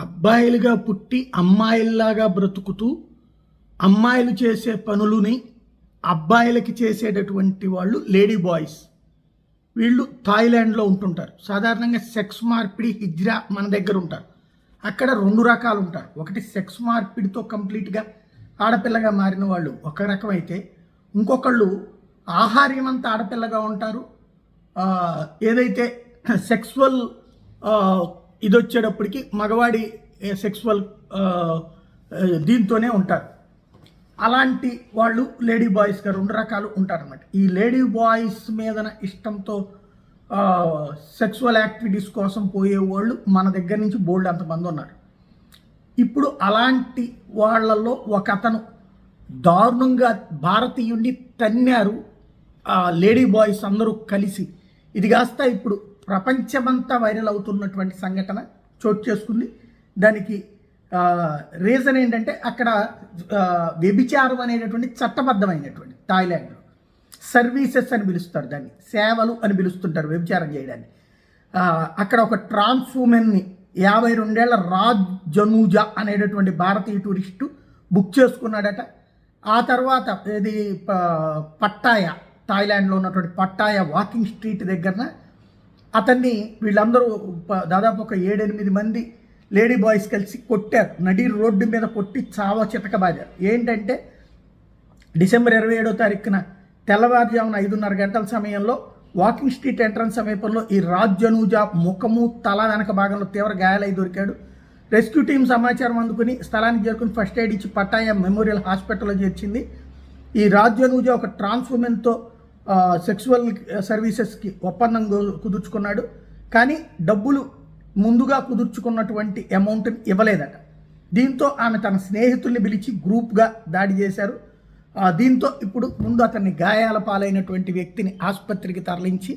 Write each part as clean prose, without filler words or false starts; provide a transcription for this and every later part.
అబ్బాయిలుగా పుట్టి అమ్మాయిల్లాగా బ్రతుకుతూ అమ్మాయిలు చేసే పనులని అబ్బాయిలకి చేసేటటువంటి వాళ్ళు లేడీ బాయ్స్. వీళ్ళు థాయిలాండ్లో ఉంటుంటారు. సాధారణంగా సెక్స్ మార్పిడి హిజ్రా మన దగ్గర ఉంటారు. అక్కడ రెండు రకాలు ఉంటారు. ఒకటి సెక్స్ మార్పిడితో కంప్లీట్గా ఆడపిల్లగా మారిన వాళ్ళు ఒక రకం అయితే, ఇంకొకళ్ళు ఆహార్యం అంతా ఆడపిల్లగా ఉంటారు. ఏదైతే సెక్సువల్ ఇది వచ్చేటప్పటికి మగవాడి సెక్సువల్ దీంతోనే ఉంటారు. అలాంటి వాళ్ళు లేడీ బాయ్స్గా రెండు రకాలు ఉంటారన్నమాట. ఈ లేడీ బాయ్స్ మీదన ఇష్టంతో సెక్సువల్ యాక్టివిటీస్ కోసం పోయేవాళ్ళు మన దగ్గర నుంచి బోల్డ్ అంతమంది ఉన్నారు. ఇప్పుడు అలాంటి వాళ్ళల్లో ఒక అతను దారుణంగా భారతీయుడిని తన్నారు. లేడీ బాయ్స్ అందరూ కలిసి ఇది కాస్త ఇప్పుడు ప్రపంచమంతా వైరల్ అవుతున్నటువంటి సంఘటన చోటు చేసుకుంది. దానికి రీజన్ ఏంటంటే అక్కడ వ్యభిచారం అనేటటువంటి చట్టబద్ధమైనటువంటి థాయిలాండ్లో సర్వీసెస్ అని పిలుస్తారు, దాన్ని సేవలు అని పిలుస్తుంటారు వ్యభిచారం చేయడాన్ని. అక్కడ ఒక ట్రాన్స్ ఉమెన్ని 52 ఏళ్ల రాజ్ జనూజా అనేటటువంటి భారతీయ టూరిస్టు బుక్ చేసుకున్నాడట. ఆ తర్వాత ఇది పట్టాయ, థాయిలాండ్లో ఉన్నటువంటి పట్టాయ వాకింగ్ స్ట్రీట్ దగ్గరన అతన్ని వీళ్ళందరూ దాదాపు ఒక 7-8 మంది లేడీ బాయ్స్ కలిసి కొట్టారు. నడి రోడ్డు మీద కొట్టి చావ చితకబాదారు. ఏంటంటే డిసెంబర్ 27వ తారీఖున తెల్లవారుజామున 5:30 గంటల సమయంలో వాకింగ్ స్ట్రీట్ ఎంట్రన్స్ సమీపంలో ఈ రాజ్ జనూజా ముఖము తల వెనక భాగంలో తీవ్ర గాయాలై దొరికాడు. రెస్క్యూ టీం సమాచారం అందుకుని స్థలానికి చేరుకుని ఫస్ట్ ఎయిడ్ ఇచ్చి పట్టాయ మెమోరియల్ హాస్పిటల్లో చేర్చింది. ఈ రాజ్ జనూజా ఒక ట్రాన్స్ ఉమెన్తో సెక్సువల్ సర్వీసెస్కి ఒప్పందం కుదుర్చుకున్నాడు. కానీ డబ్బులు ముందుగా కుదుర్చుకున్నటువంటి అమౌంట్ని ఇవ్వలేదట. దీంతో ఆమె తన స్నేహితుల్ని పిలిచి గ్రూప్గా దాడి చేశారు. దీంతో ఇప్పుడు ముందు అతన్ని గాయాల పాలైనటువంటి వ్యక్తిని ఆసుపత్రికి తరలించి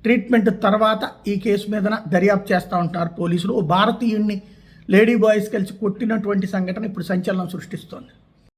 ట్రీట్మెంట్ తర్వాత ఈ కేసు మీద దర్యాప్తు చేస్తూ ఉంటారు పోలీసులు. భారతీయుడిని లేడీ బాయ్స్ కలిసి కొట్టినటువంటి సంఘటన ఇప్పుడు సంచలనం సృష్టిస్తోంది.